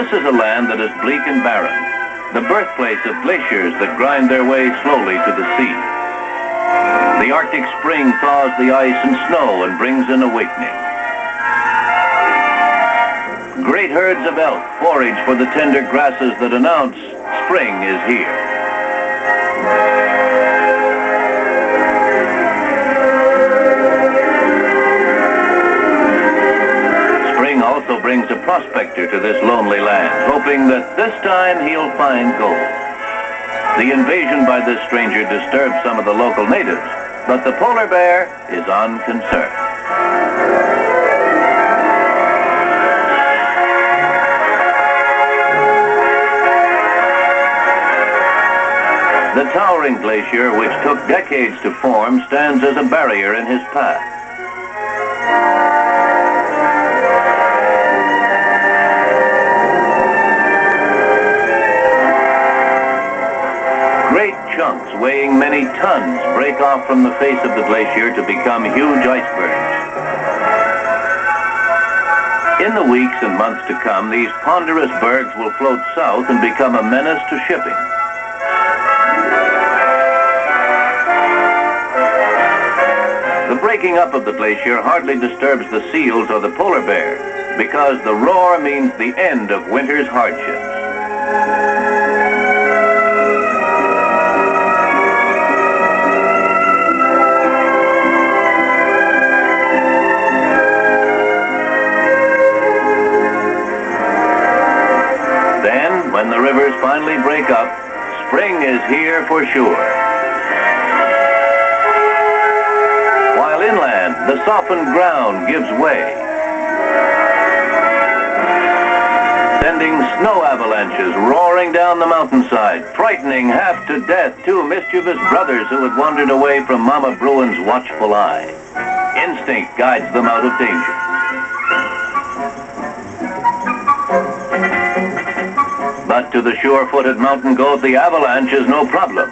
This is a land that is bleak and barren, the birthplace of glaciers that grind their way slowly to the sea. The Arctic spring thaws the ice and snow and brings an awakening. Great herds of elk forage for the tender grasses that announce spring is here. Spring also brings a prospector to this lonely land, hoping that this time he'll find gold. The invasion by this stranger disturbs some of the local natives, but the polar bear is unconcerned. The towering glacier, which took decades to form, stands as a barrier in his path. Great chunks weighing many tons break off from the face of the glacier to become huge icebergs. In the weeks and months to come, these ponderous bergs will float south and become a menace to shipping. The breaking up of the glacier hardly disturbs the seals or the polar bear, because the roar means the end of winter's hardships. Then, when the rivers finally break up, spring is here for sure. Inland, the softened ground gives way, sending snow avalanches roaring down the mountainside, frightening half to death two mischievous brothers who had wandered away from Mama Bruin's watchful eye. Instinct guides them out of danger. But to the sure-footed mountain goat, the avalanche is no problem.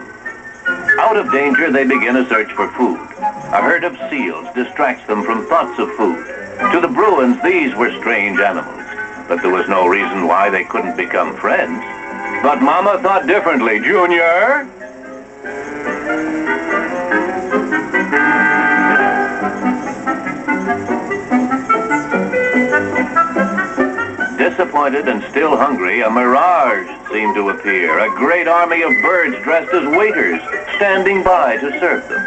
Out of danger, they begin a search for food. A herd of seals distracts them from thoughts of food. To the Bruins, these were strange animals, but there was no reason why they couldn't become friends. But Mama thought differently, Junior. Disappointed and still hungry, a mirage seemed to appear, a great army of birds dressed as waiters, standing by to serve them.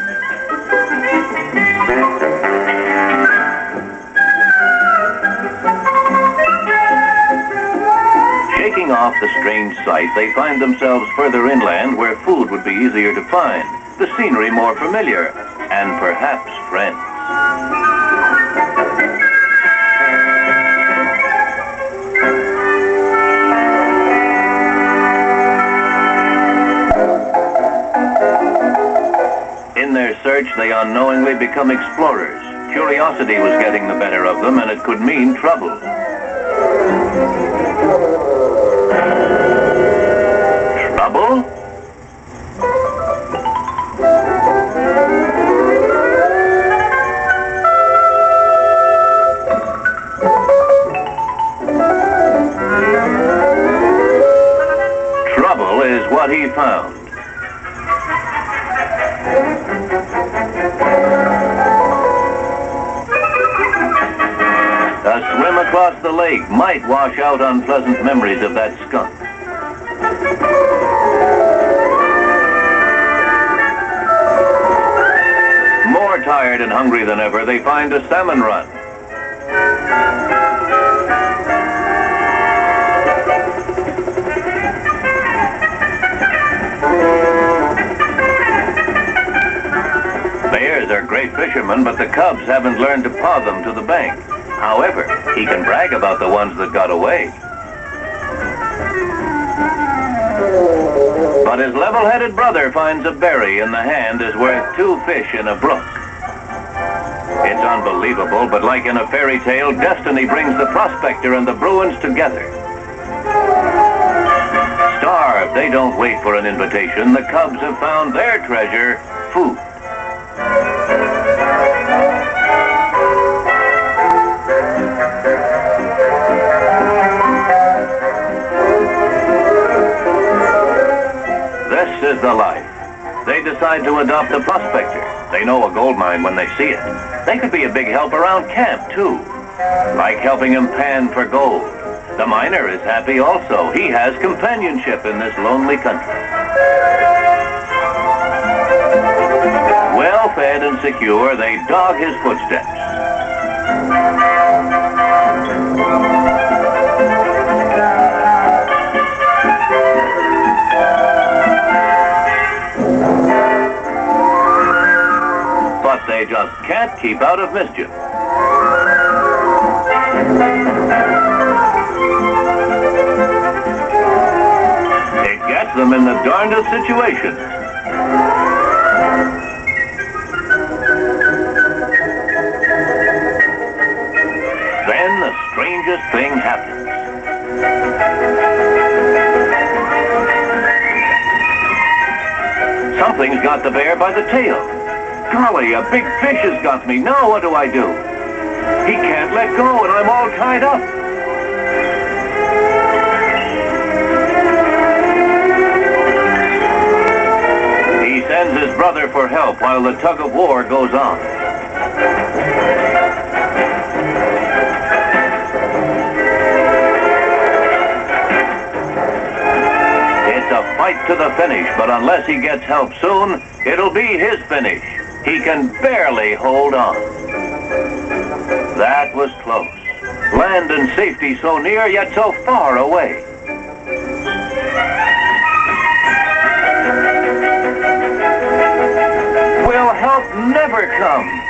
Shaking off the strange sight, they find themselves further inland where food would be easier to find, the scenery more familiar, and perhaps friends. In their search, they unknowingly become explorers. Curiosity was getting the better of them, and it could mean trouble. Trouble? Trouble is what he found. A swim across the lake might wash out unpleasant memories of that skunk. More tired and hungry than ever, they find a salmon run. Bears are great fishermen, but the cubs haven't learned to paw them to the bank. However, he can brag about the ones that got away. But his level-headed brother finds a berry in the hand is worth 2 fish in a brook. It's unbelievable, but like in a fairy tale, destiny brings the prospector and the Bruins together. Starved, they don't wait for an invitation. The cubs have found their treasure, food. This is the life. They decide to adopt the prospector. They know a gold mine when they see it. They could be a big help around camp, too. Like helping him pan for gold. The miner is happy also. He has companionship in this lonely country. Well fed and secure, they dog his footsteps. But they just can't keep out of mischief. It gets them in the darndest situations. Then the strangest thing happens. Something's got the bear by the tail. Golly, a big fish has got me. Now what do I do? He can't let go, and I'm all tied up. He sends his brother for help while the tug of war goes on. It's a fight to the finish, but unless he gets help soon, it'll be his finish. He can barely hold on. That was close. Land and safety so near, yet so far away. Will help never come?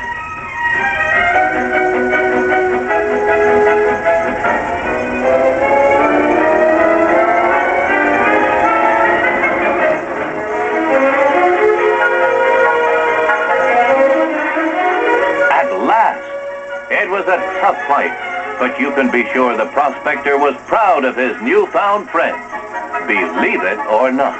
It was a tough fight, but you can be sure the prospector was proud of his newfound friend. Believe it or not.